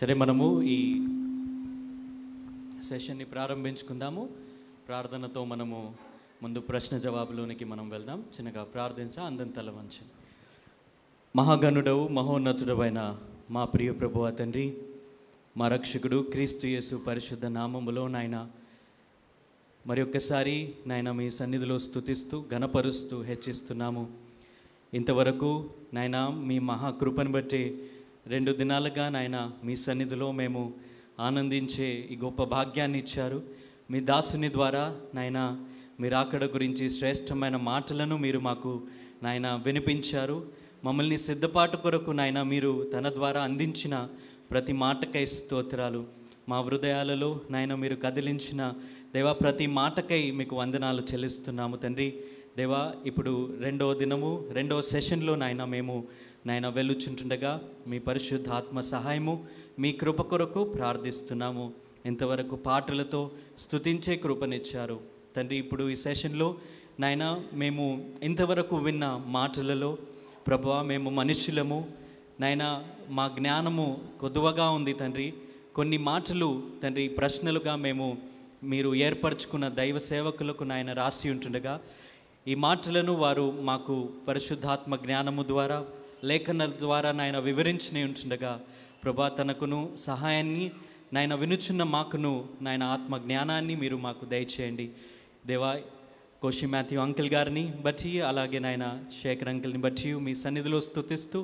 సరే, మనము ఈ సెషన్ని ప్రారంభించుకుందాము. ప్రార్థనతో మనము ముందు ప్రశ్న జవాబులోనికి మనం వెళ్దాం. చిన్నగా ప్రార్థించా, అందరి తల వంచి. మహాగణుడవు, మహోన్నతుడవైన మా ప్రియ ప్రభువా తండ్రి, మా రక్షకుడు క్రీస్తు యేసు పరిశుద్ధ నామములో నాయన మరి ఒక్కసారి నాయన మీ సన్నిధిలో స్తుతిస్తూ ఘనపరుస్తూ హెచ్చిస్తున్నాము. ఇంతవరకు నాయన మీ మహాకృపను బట్టి 2 దినాలుగా నాయన మీ సన్నిధిలో మేము ఆనందించే ఈ గొప్ప భాగ్యాన్ని ఇచ్చారు. మీ దాసుని ద్వారా నాయన మీరు అక్కడ గురించి శ్రేష్టమైన మాటలను మీరు మాకు నాయన వినిపించారు. మమ్మల్ని సిద్ధపాటు కొరకు నాయన మీరు తన ద్వారా అందించిన ప్రతి మాటకై స్తోత్రాలు. మా హృదయాలలో నాయన మీరు కదిలించిన దేవా ప్రతి మాటకై మీకు వందనాలు చెల్లిస్తున్నాము తండ్రి. దేవా, ఇప్పుడు 2వ దినము 2వ సెషన్లో నాయన మేము నాయన వెళ్ళుచుంటుండగా మీ పరిశుద్ధ ఆత్మ సహాయము మీ కృప కొరకు ప్రార్థిస్తున్నాము. ఇంతవరకు పాటలతో స్తుతించే కృపనిచ్చారు తండ్రి. ఇప్పుడు ఈ సెషన్లో నాయన మేము ఇంతవరకు విన్న మాటలలో ప్రభువా మేము మనుషులము నాయన, మా జ్ఞానము కొద్దువగా ఉంది తండ్రి. కొన్ని మాటలు తండ్రి ప్రశ్నలుగా మేము మీరు ఏర్పరచుకున్న దైవ సేవకులకు నాయన రాసి ఉంటుండగా ఈ మాటలను వారు మాకు పరిశుద్ధాత్మ జ్ఞానము ద్వారా లేఖనాల ద్వారా నాయన వివరించి ఉంటుండగా ప్రభా తనకును సహాయాన్ని నాయన వినుచున్న మాకును నాయన ఆత్మ జ్ఞానాన్ని మీరు మాకు దయచేయండి దేవా. కోషి మాథ్యూ అంకిల్ గారిని బట్టి అలాగే నాయన శేఖర్ అంకిల్ని బట్టి మీ సన్నిధిలో స్తుతిస్తూ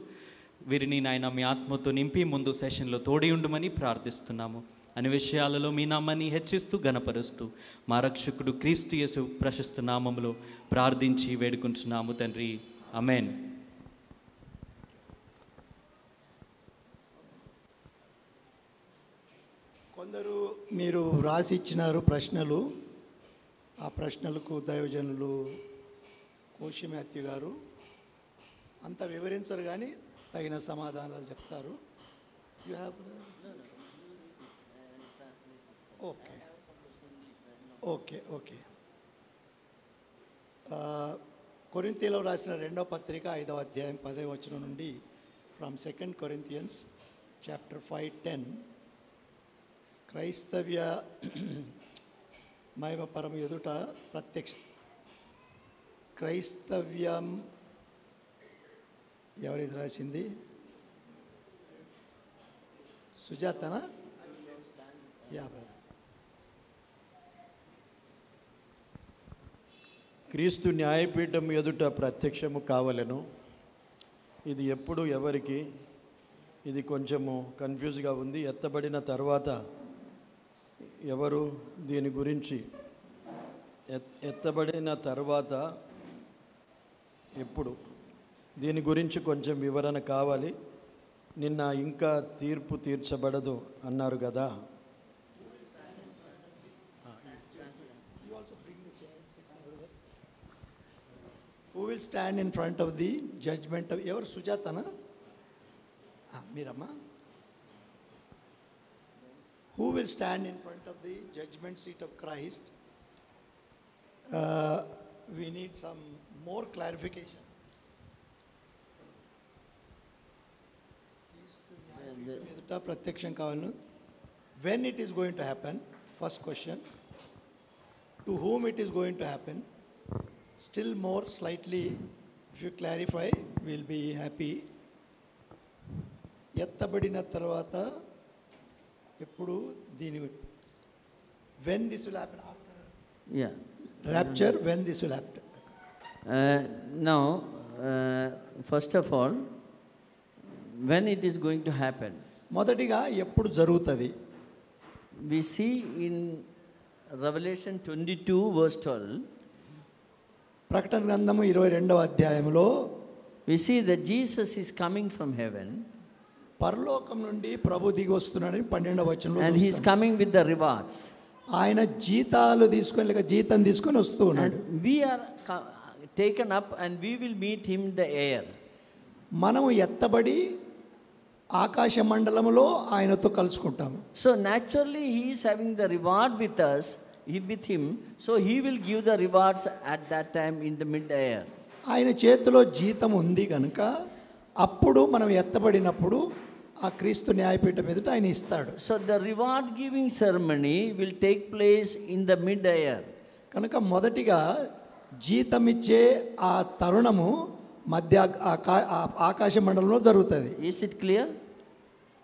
వీరిని నాయన మీ ఆత్మతో నింపి ముందు సెషన్లో తోడి ఉండమని ప్రార్థిస్తున్నాము. అన్ని విషయాలలో మీ నామాన్ని హెచ్చిస్తూ ఘనపరుస్తూ మా రక్షకుడు క్రీస్తు యేసు ప్రశస్త నామములో ప్రార్థించి వేడుకుంటున్నాము తండ్రి, ఆమేన్. కొందరు మీరు రాసి ఇచ్చినారు ప్రశ్నలు. ఆ ప్రశ్నలకు దైవజనులు కోషి మాథ్యూ గారు అంత వివరించరు కానీ తగిన సమాధానాలు చెప్తారు. You have okay okay okay కొరింథీయులకు రాసిన 2వ పత్రిక 5వ అధ్యాయం 10వ వచనం నుండి ఫ్రమ్ 2 Corinthians chapter 5:10 క్రైస్తవ్య మహిమ పరమ ఎదుట ప్రత్యక్ష క్రైస్తవ్యం ఎవరిది రాసింది? సుజాతనా? క్రీస్తు న్యాయపీఠం ఎదుట ప్రత్యక్షము కావలెను. ఇది ఎప్పుడు ఎవరికి? ఇది కొంచెము కన్ఫ్యూజ్గా ఉంది. ఎత్తబడిన తర్వాత ఎవరు దీని గురించి? ఎత్తబడిన తర్వాత ఎప్పుడు? దీని గురించి కొంచెం వివరణ కావాలి. నిన్న ఇంకా తీర్పు తీర్చబడదు అన్నారు కదా. Who will stand in front of the judgment of ఎవరు? సుజాతనా? మీరమ్మా. Who will stand in front of the judgment seat of Christ? We need some more clarification. ప్రత్యక్షం కావాలి. When it is going to happen? First question. To whom it is going to happen? Still more slightly, if you clarify, we'll be happy. ఎత్తబడిన తర్వాత ఎప్పుడు దీని? When this will happen? After rapture, when this will happen? Now, first of all, when it is going to happen? మొదటిగా ఎప్పుడు జరుగుతుంది? We see in Revelation 22 verse 12. ప్రకటన గ్రంథము 22వ అధ్యాయంలో we see that Jesus is coming from heaven. పరలోకం నుండి ప్రభు దిగి వస్తున్నాడని 12వ వచనంలో and he is coming with the rewards. ఆయన జీతాలు తీసుకొని లేక జీతం తీసుకొని వస్తూ ఉన్నాడు. And we are taken up and we will meet him in the air. మనము ఎత్తబడి ఆకాశ మండలములో ఆయనతో కలుసుకుంటాము. So naturally he is having the reward with us, with him, so he will give the rewards at that time in the mid air. ఆయన చేతిలో జీతం ఉంది కనుక అప్పుడు మనం ఎత్తబడినప్పుడు ఆ క్రీస్తు న్యాయపీఠం ఎదుట ఆయన ఇస్తాడు. So the reward giving ceremony will take place in the mid-air. కనుక మొదటిగా జీతమిచ్చే ఆ తరుణము మధ్య ఆకాశ మండలంలో జరుగుతుంది. Is it clear?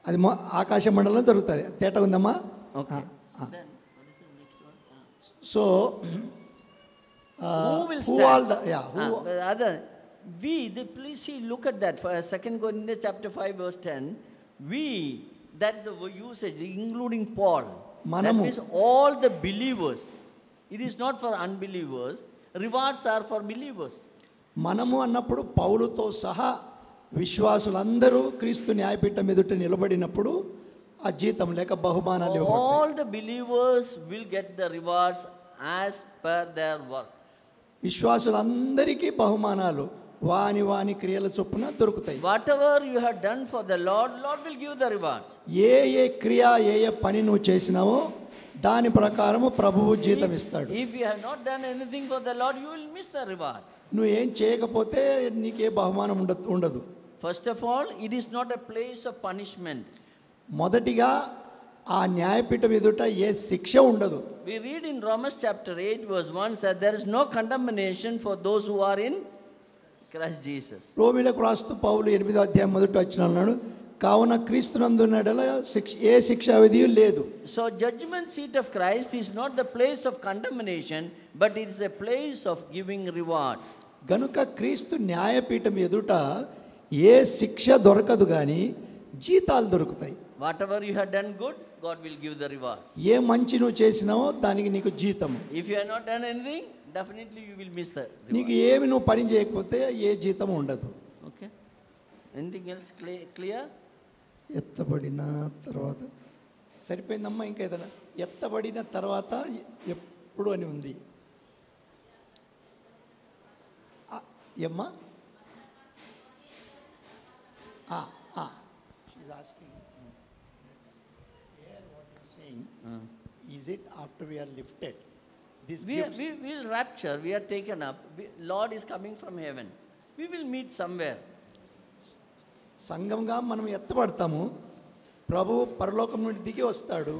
అది ఆకాశ మండలంలో జరుగుతుంది. తేట ఉందమ్మా? Okay. So Who will who stand? all the Other, please see, look at that. For 2 Corinthians chapter 5 verse 10, that is the usage, including Paul. That Manamu. means all the believers. It is not for unbelievers. Rewards are for believers. మనము అన్నప్పుడు పౌలుతో సహా విశ్వాసులందరూ క్రీస్తు న్యాయపీఠం ఎదుట నిలబడినప్పుడు ఆ జీతం లేక బహుమానాలు ఇవ్వబడతాయి. All the believers will get the rewards as per their work. విశ్వాసులందరికీ బహుమానాలు వాని వాని క్రియల చొప్పున దొరుకుతాయి. Whatever you have done for the Lord, Lord will give the rewards. ఏ క్రియ ఏ పని నువ్వు చేసినావో దాని ప్రకారము ప్రభువు జీతం ఇస్తాడు. If you have not done anything for the Lord, you will miss the reward. నువ్వు ఏం చేయకపోతే నీకే బహుమానం ఉండదు. First of all, it is not a place of punishment. మొదటిగా ఆ న్యాయపీఠం ఎదుట ఏ శిక్ష ఉండదు. We read in Romans chapter 8 verse 1 said there is no condemnation for those who are in Christ Jesus. రోమీలకు రాస్తూ పౌలు 8వ అధ్యాయం మొదటి వచనం అన్నాడు, కావున క్రీస్తునందున్నడల ఏ శిక్షా విధియు లేదు. So judgment seat of Christ is not the place of condemnation, but it is a place of giving rewards. గనుక క్రీస్తు న్యాయపీఠం ఎదుట ఏ శిక్ష దొరకదు కానీ జీతాలు దొరుకుతాయి. Whatever you have done good, God will give the rewards. ఏ మంచి నువ్వు చేసినావో దానికి నీకు జీతము. If you have not done anything, definitely you will miss the reward. నీకు ఏమి నువ్వు పని చేయకపోతే ఏ జీతం ఉండదు. Okay. Anything else clear? ఎత్తబడిన తర్వాత సరిపోయిందమ్మా. ఇంకా ఏదైనా ఎత్తబడిన తర్వాత ఎప్పుడు అని ఉంది ఏమ్మా? She's asking, here what you're saying, is it after we are lifted? This We gives, will rapture, we are taken up. Lord is coming from heaven. We will meet somewhere. సంఘంగా మనం ఎత్తబడతాము, ప్రభు పరలోకం నుండి దిగి వస్తాడు,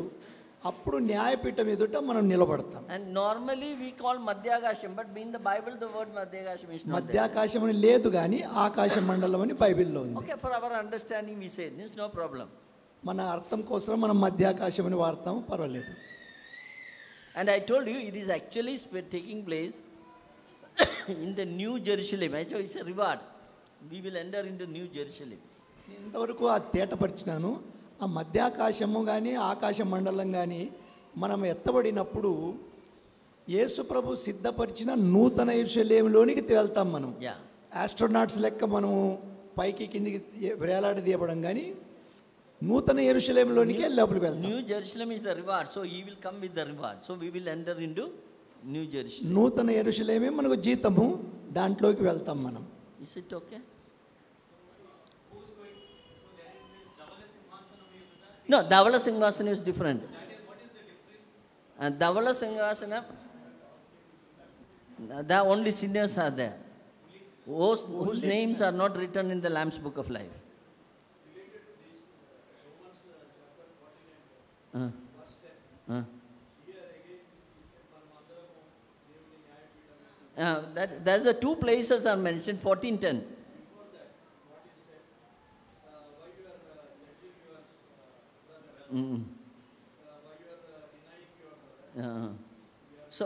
అప్పుడు న్యాయపీఠం ఎదుట మనం నిలబడతాం. And normally we call Madhyakasham, but in the Bible the word Madhyakasham is not there. మధ్యాకాశం అని లేదు కానీ ఆకాశ మండలం అని బైబిల్లో ఉంది. Okay, for our understanding we say this, no problem. మన అర్థం కోసం మనం మధ్యాకాశం అని వాడతాము, పర్వాలేదు. And I told you it is actually taking place in the New Jerusalem. Actually it's a reward. We will enter into New Jerusalem. ఇంతవరకు ఆ తేటపరిచినాను. ఆ మధ్యాకాశము కానీ ఆకాశ మండలం కానీ మనం ఎత్తబడినప్పుడు యేసు ప్రభు సిద్ధపరిచిన నూతన యెరూషలేములోనికి వెళ్తాం. మనం Yeah. ఆస్ట్రోనాట్స్ లెక్క మనము పైకి కిందికి వేలాడదీయబడం కానీ నూతన యెరూషలేములోనికి లోపలికి వెళ్తాం. New Jerusalem is the reward, so he will come with the reward. So we will enter into New Jerusalem. నూతన యెరూషలేమే మనకు జీతము, దాంట్లోకి వెళ్తాం మనం. Is it okay? No, Dhavala Singhasanam is different. And Dhavala Singhasanam, there only sinners are there, whose names are not written in the Lamb's Book of Life. That's the two places are mentioned, 14:10. So,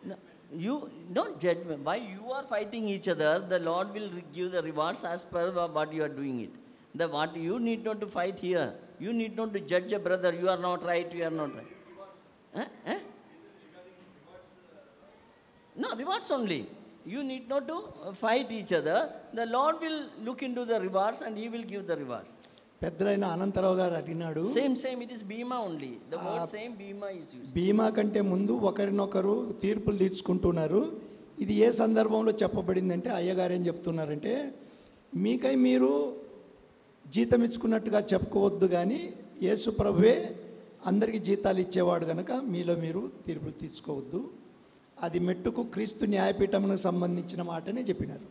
no, you don't judge me. Why you are fighting each other, the Lord will give the rewards as per what you are doing it. What you need not to fight here. You need not to judge a brother. You are not right, you are not right. No, rewards only. You need not to fight each other. The Lord will look into the rewards and He will give the rewards. పెద్దలైన Anantha Rao గారు అడిగినాడు, Same, it is Bhima only. The word same Bhima is used. భీమా కంటే ముందు ఒకరినొకరు తీర్పులు తీర్చుకుంటున్నారు. ఇది ఏ సందర్భంలో చెప్పబడిందంటే అయ్యగారు ఏం చెప్తున్నారంటే, మీకై మీరు జీతం ఇచ్చుకున్నట్టుగా చెప్పుకోవద్దు కానీ యేసు ప్రభువే అందరికీ జీతాలు ఇచ్చేవాడు కనుక మీలో మీరు తీర్పులు తీర్చుకోవద్దు. అది మెట్టుకు క్రీస్తు న్యాయపీఠమునకు సంబంధించిన మాటనే చెప్పినారు.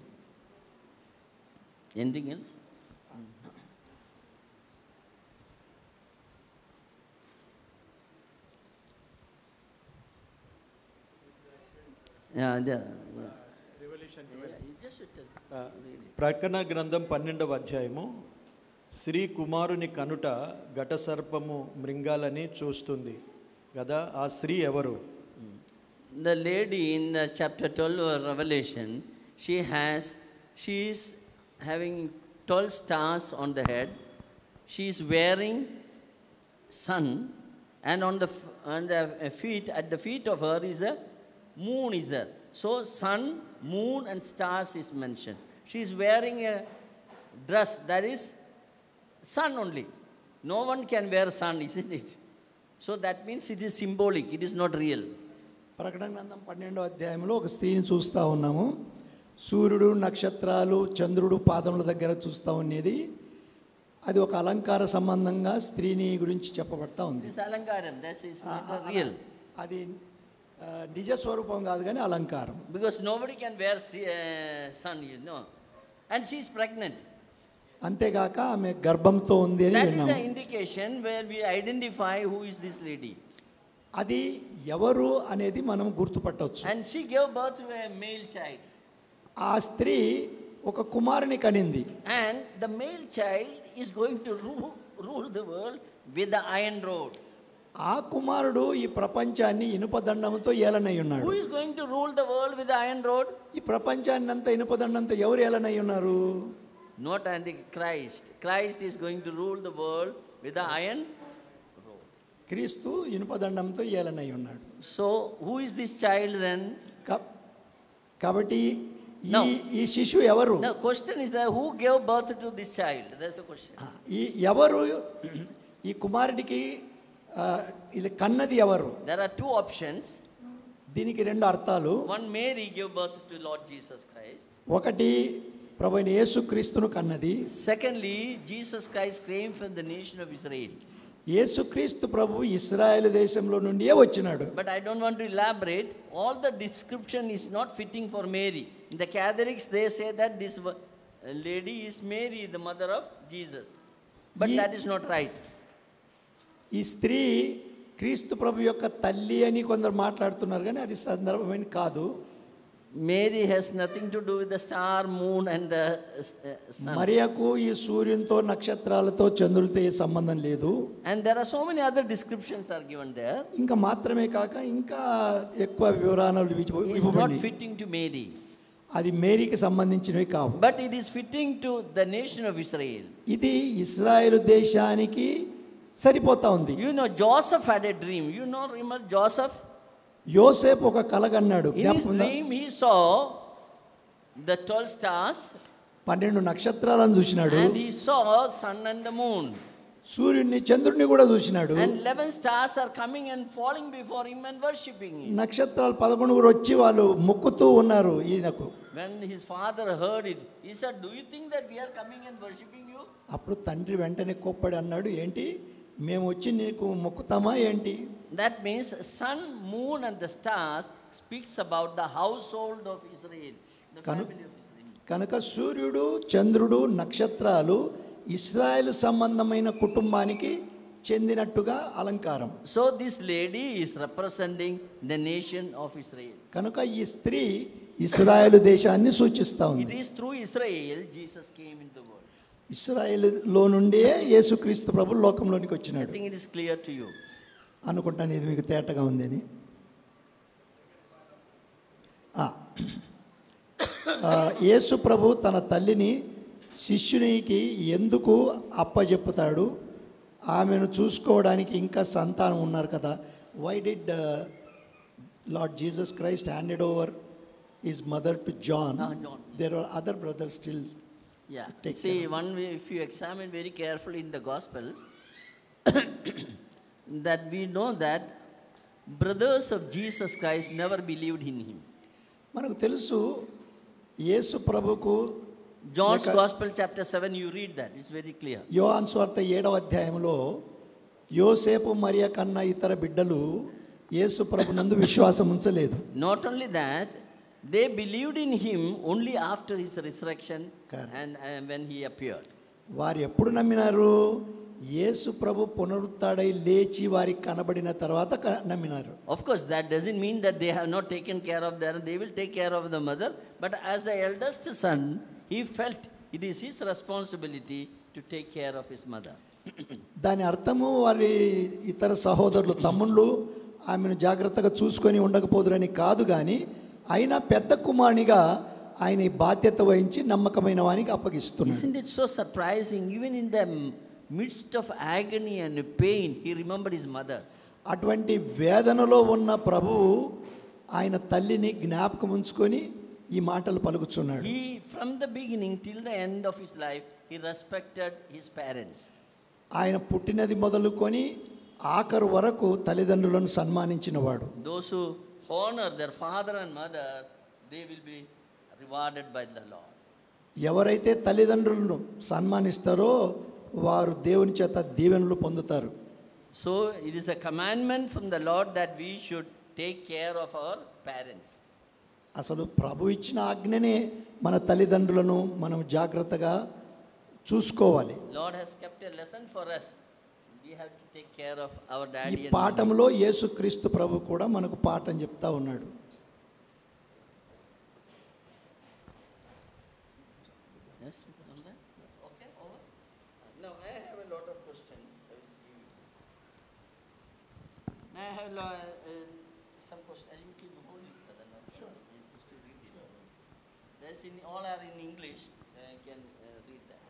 Anything else? Yeah, yeah. You just should tell. Read it. ప్రకటన గ్రంథం 12వ అధ్యాయము శ్రీ కుమారుని కనుట ఘట సర్పము మృంగాలని చూస్తుంది కదా. ఆ స్త్రీ ఎవరు? The lady in chapter 12 of Revelation, she is having 12 stars on the head. She is wearing sun, and on the feet, at the feet of her is a moon is there. So sun, moon and stars is mentioned. She is wearing a dress that is sun only. No one can wear sun, isn't it? So that means it is symbolic, it is not real. ప్రకటన గ్రంథం 12వ అధ్యాయంలో ఒక స్త్రీని చూస్తూ ఉన్నాము. సూర్యుడు, నక్షత్రాలు, చంద్రుడు పాదముల దగ్గర చూస్తూ ఉండేది. అది ఒక అలంకార సంబంధంగా స్త్రీని గురించి చెప్పబడతా ఉంది. This alankaram, that is not real. అది నిజ స్వరూపం కాదు కానీ అలంకారం. Because nobody can wear sun, and she is pregnant. అంతేగాక ఆమె గర్భంతో ఉంది అని That is విన్నాము. an indication where we identify who is this lady. అది ఎవరు అనేది మనం గుర్తుపట్టవచ్చు. And she gave birth to a male child. ఆ స్త్రీ ఒక కుమారుని కనింది. And the male child is going to rule the world with the iron rod. ఆ కుమారుడు ఈ ప్రపంచాన్ని ఇనుప దండంతో ఏలనై ఉన్నాడు. Who is going to rule the world with the iron rod? ఈ ప్రపంచాన్ని అంతా ఇనుప దండంతో ఎవరు ఏలనై ఉన్నారు? Not Christ. Christ is going to rule the world with the iron rod. క్రీస్తు ఇనుప దండంతో ఏలనై ఉన్నాడు. So who is this child then? కాబట్టి Now- ఈ శిశువు ఎవరు? Now question is that who gave birth to this child? That's the question. ఈ ఎవరు ఈ కుమారుడికి ఇది కన్నది ఎవరు? There are two options. దీనికి రెండు అర్థాలు. One, Mary gave birth to Lord Jesus Christ. ఒకటి ప్రభువైన యేసుక్రీస్తును కన్నది. Secondly, Jesus Christ came from the nation of Israel. యేసుక్రీస్తు ప్రభు ఇశ్రాయేలు దేశంలో నుండియే వచ్చినాడు. But I don't want to elaborate. All the description is not fitting for Mary. In the Catholics, they say that this lady is Mary, the mother of Jesus. But that is not right. ఈ స్త్రీ క్రీస్తు ప్రభు యొక్క తల్లి అని కొందరు మాట్లాడుతున్నారు కానీ అది సందర్భమైన కాదు. Mary has nothing to do with the star, moon and the sun. మరియకు ఈ సూర్యునితో, నక్షత్రాలతో, చంద్రుడితో ఏ సంబంధం లేదు. And there are so many other descriptions are given there. ఇంకా మాత్రమే కాక ఇంకా ఎక్కువ వివరాలు It's not ఇవ్వబడి fitting to Mary. అది మేరీకి సంబంధించినవి కావు. But it is fitting to the nation of Israel. ఇది ఇశ్రాయేలు దేశానికి సరిపోతా ఉంది. You know, Joseph had a dream. Remember Joseph? యోసేపు ఒక కలగన్నాడు. In his dream, he saw the 12 stars 12 నక్షత్రాలను చూసినాడు. and he saw sun and the moon. సూర్యుడిని, చంద్రుడిని కూడా చూసినాడు. And 11 stars are coming and falling before him and worshipping him. నక్షత్రాలు 11 వచ్చి వాళ్ళు మొక్కుతూ ఉన్నారు ఈయనకు. When his father heard it, he said, "Do you think that we are coming and worshipping you?" అప్పుడు తండ్రి వెంటనే కోప్పడి అన్నాడు, ఏంటి మేము వచ్చి నీకు మొక్కుతామా ఏంటి? That means sun, moon and the stars speaks about the household of Israel, the family of Israel. కనుక సూర్యుడు, చంద్రుడు, నక్షత్రాలు ఇశ్రాయేలు సంబంధమైన కుటుంబానికి చెందినట్టుగా అలంకారం. So this lady is representing the nation of Israel. కనుక ఈ స్త్రీ ఇశ్రాయేలు దేశాన్ని సూచిస్తా It ఉంది. is through Israel Jesus came into the world. ఇశ్రాయేలులో నుండే యేసుక్రీస్తు ప్రభు లోకంలోనికి I వచ్చినాడు think it is clear to you. అనుకుంటాను. ఇది మీకు తేటగా ఉందని. యేసు ప్రభు తన తల్లిని శిష్యునికి ఎందుకు అప్పజెప్పుతాడు? ఆమెను చూసుకోవడానికి ఇంకా సంతానం ఉన్నారు కదా. Why did lord Jesus Christ handed over his mother to John? John. There are other brothers still. Yeah. Take See, one way, if you examine very carefully in the Gospels, that we know that brothers of Jesus Christ never believed in him. మనకు తెలుసు యేసు ప్రభుకు John's Gospel chapter 7, you read that, it's very clear. యోహాను సువార్త 7వ అధ్యాయంలో యోసేపు మరియ కన్నా ఇతర బిడ్డలు యేసు ప్రభునందు విశ్వాసం ఉంచలేదు. Not only that, They believed in him only after his resurrection Correct. and when he appeared. వారు ఎప్పుడు నమ్మినారు? యేసు ప్రభు పునరుత్థాడై లేచి వారికి కనబడిన తర్వాత నమ్మినారు. Of course, that doesn't mean that they have not taken care of they will take care of the mother, but as the eldest son, he felt it is his responsibility to take care of his mother. దాని అర్థము వారి ఇతర సహోదరులు తమ్ముళ్ళు ఆమెను జాగ్రత్తగా చూసుకొని ఉండకపోదురని కాదు, కానీ అయినా పెద్ద కుమారునిగా ఆయన ఈ బాధ్యత వహించి నమ్మకమైన వానికి అప్పగిస్తున్నారు. Isn't it so surprising? Even in the midst of agony and pain, he remembered his mother. అటువంటి వేదనలో ఉన్న ప్రభువు ఆయన తల్లిని జ్ఞాపకం ఉంచుకొని ఈ మాటలు పలుకుతున్నాడు. He, from the beginning till the end of his life, he respected his parents. ఆయన పుట్టినది మొదలుకొని ఆఖరు వరకు తల్లిదండ్రులను సన్మానించినవాడు. Those who honor their father and mother, they will be rewarded by the Lord. ఎవరైతే తల్లిదండ్రులను సన్మానిస్తారో వారు దేవుని చేత దీవెనలు పొందుతారు. So it is a commandment from the Lord that we should take care of our parents. అసలు ప్రభు ఇచ్చిన ఆజ్ఞనే మన తల్లిదండ్రులను మనం జాగ్రత్తగా చూసుకోవాలి. Lord has kept a lesson for us. We have to take care of our ఈ daddy and mommy. పాఠంలో యేసుక్రీస్తు ప్రభు కూడా మనకు పాఠం చెప్తా ఉన్నాడు. Yes, it's on that. Okay, over. Now I have a lot of questions. I have some questions. You can hold it, brother. Sure. Just to read. Sure. There's all are in English. I can read that.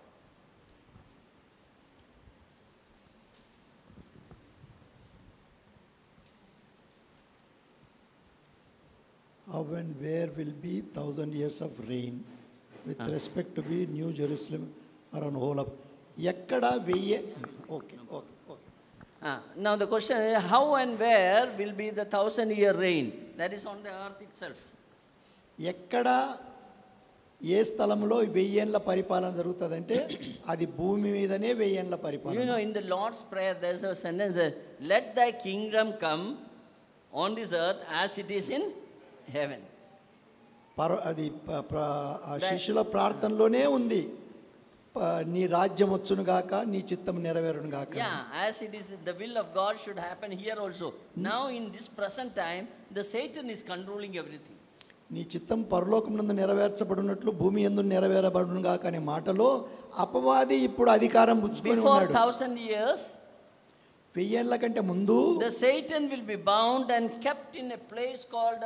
How and where will be 1,000 years of reign with respect to be New Jerusalem or on whole of ఎక్కడ వెయ్యి okay okay okay Now the question is, how and where will be the 1,000-year reign? That is on the earth itself. ఎక్కడ ఏ స్థలంలో వెయ్యేండ్ల పరిపాలన జరుగుతుందంటే అది భూమి మీదనే వెయ్యేండ్ల You పరిపాలన. know, in the Lord's Prayer, there's a sentence that, let thy kingdom come on this earth as it is in heaven. అది ఆ శిష్యుల ప్రార్థనలోనే ఉంది. నీ రాజ్యం వచ్చును గాక, నీ చిత్తం నెరవేరును గాక. Yeah, as it is, the will of God should happen here also. Now in this present time, the Satan is controlling everything. నీ చిత్తం పరలోకం నందు నెరవేర్చబడినట్లు భూమి యందు నెరవేరబడును గాక అనే మాటలో అపవాది ఇప్పుడు అధికారం పుచ్చుకొని Before ఉన్నాడు. 1,000 years, వెయ్యేళ్ల కంటే ముందు the Satan will be bound and kept in a place called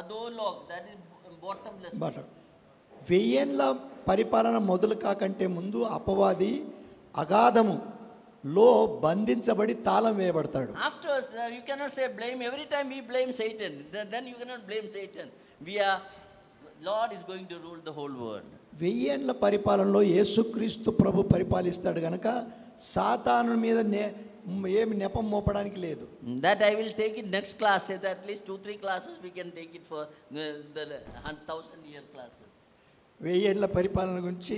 Adolok, that is bottomless. But వెయ్యేండ్ల పరిపాలన మొదలు కాకంటే ముందు అపవాది అగాధము లో బంధించబడి తాళం వేయబడతాడు. Afterwards, you cannot say blame. Every time we blame Satan, then you cannot blame Satan. Lord is going to rule the whole world. వెయ్యేండ్ల పరిపాలనలో యేసుక్రీస్తు ప్రభు పరిపాలిస్తాడు గనక సాతాను మీద ఏమి నెపం మోపడానికి లేదు. That I will take it next class. At least 2-3 classes we can take it for the 1,000-year classes. వెయ్యేండ్ల పరిపాలన గురించి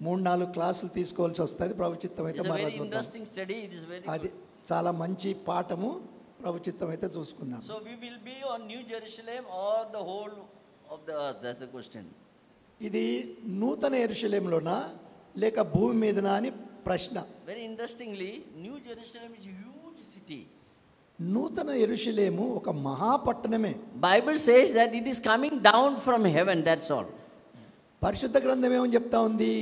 3-4 క్లాసులు తీసుకోవాల్సి వస్తుంది. ప్రభుచిత్తం అయితే It's a very మరలా చూద్దాం. interesting study. It is very అది good. చాలా మంచి పాఠము. ప్రభుచిత్తం అయితే చూసుకుందాం. So we will be on New Jerusalem or the whole of the earth. That's the question. ఇది నూతన యెరూషలేములోనా లేక భూమి మీదనా అని ప్రశ్న. Very interestingly, New Jerusalem is a huge city. నూతన యెరూషలేము ఒక మహాపట్టణమే. Bible says that it is coming down from heaven. That's all. పరిశుద్ధ గ్రంథం ఏమని చెప్తా ఉంది?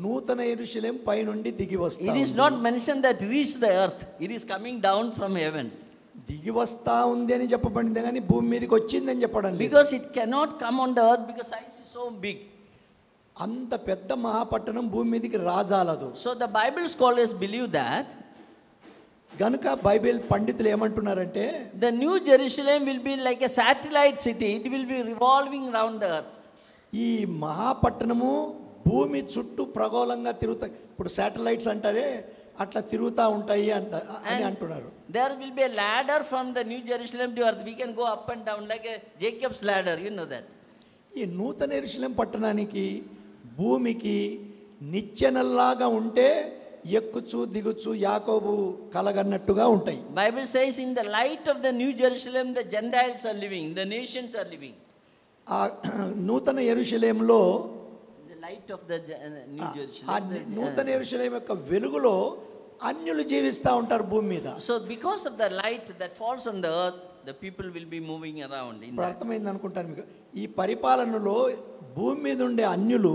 నూతన యెరూషలేం పైనుండి దిగి వస్తా It is ఉంది. not mentioned that reached the earth. It is coming down from heaven. దిగి వస్తా ఉంది అని చెప్పబడింది కానీ భూమి మీదకి వచ్చిందని చెప్పడం లేదు. Because it cannot come on the earth because size is so big. అంత పెద్ద మహాపట్టణం భూమి మీదకి రాజాలదు. So the Bible scholars believe that గనుక బైబిల్ పండితులు ఏమంటున్నారంటే the New Jerusalem will be like a satellite city. It will be revolving around the earth. ఈ మహాపట్టణము భూమి చుట్టూ ప్రగోళంగా తిరుగుతాయి. ఇప్పుడు శాటిలైట్స్ అంటారే అట్లా తిరుగుతూ ఉంటాయి అని అంటున్నారు. There will be a ladder from the New Jerusalem to earth. We can go up and down like a Jacob's ladder. You know that. ఈ నూతన యెరూషలేం పట్టణానికి భూమికి నిచ్చెనల్లాగా ఉంటే ఎక్కుచు దిగుచు యాకోబు కలగన్నట్టుగా ఉంటాయి. Bible says in the light of the New Jerusalem the Gentiles are living, the nations are living. ఆ నూతన యెరూషలేములో The light of the New ఆ Jerusalem. నూతన యెరూషలేము యొక్క వెలుగులో అన్యులు జీవిస్తూ ఉంటారు భూమి మీద. So because of the light that falls on the earth, the people will be moving around in ఇప్పుడు that. అర్థమైంది అనుకుంటాను మీకు. ఈ పరిపాలనలో భూమి మీద ఉండే అన్యులు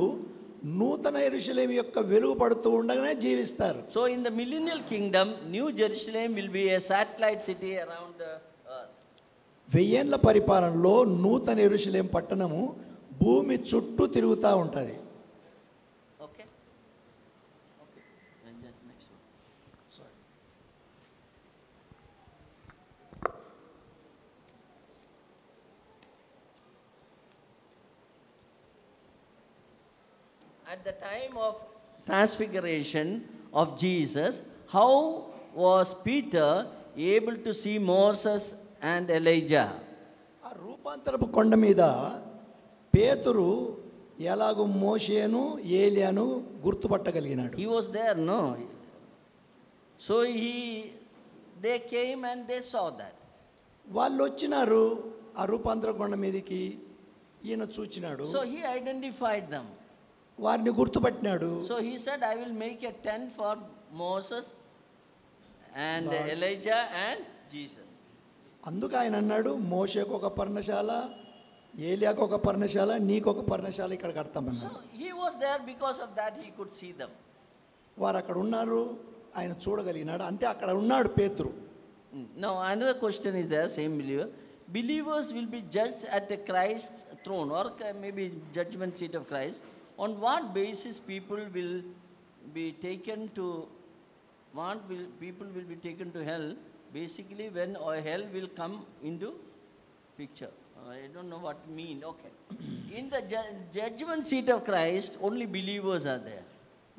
నూతన యెరూషలేము యొక్క వెలుగు పడుతూ ఉండగానే జీవిస్తారు. So in the millennial kingdom, New Jerusalem will be a satellite city around the earth. 1000 ఏళ్ల పరిపాలనలో నూతన యెరూషలేము పట్టణము భూమి చుట్టూ తిరుగుతూ ఉంటుంది. Okay? Okay. And then next one. Sorry. At the time of transfiguration of Jesus, how was Peter able to see Moses and Elijah? ఆ రూపాంతరపు కొండ మీద పేతురు ఎలాగో మోషేను ఏలియాను గుర్తుపట్టగలిగినాడు. He was there, no? So they came and they saw that. వాళ్ళు వచ్చినారు ఆ రూపాంతర కొండ మీదకి, ఈయన చూచినాడు, So he identified them. వారిని గుర్తుపట్టినాడు. So he said, I will make a tent for Moses and Elijah and Jesus. అందుకు ఆయన అన్నాడు, మోషేకు ఒక పర్ణశాల, ఏలియాకు ఒక పర్ణశాల, నీకు ఒక పర్ణశాల ఇక్కడ So కడతామన్నాడు. he was there, because of that he could see them. వారు అక్కడ ఉన్నారు, ఆయన చూడగలిగినాడు. అంటే అక్కడ ఉన్నాడు పేతురు. Now another question is there, same believer. Believers will be judged at the Christ's throne, or maybe judgment seat of Christ. On what basis people will be taken to, people will be taken to hell? Basically when hell will come into picture. I don't know what mean. Okay. In the judgment seat of Christ, only believers are there.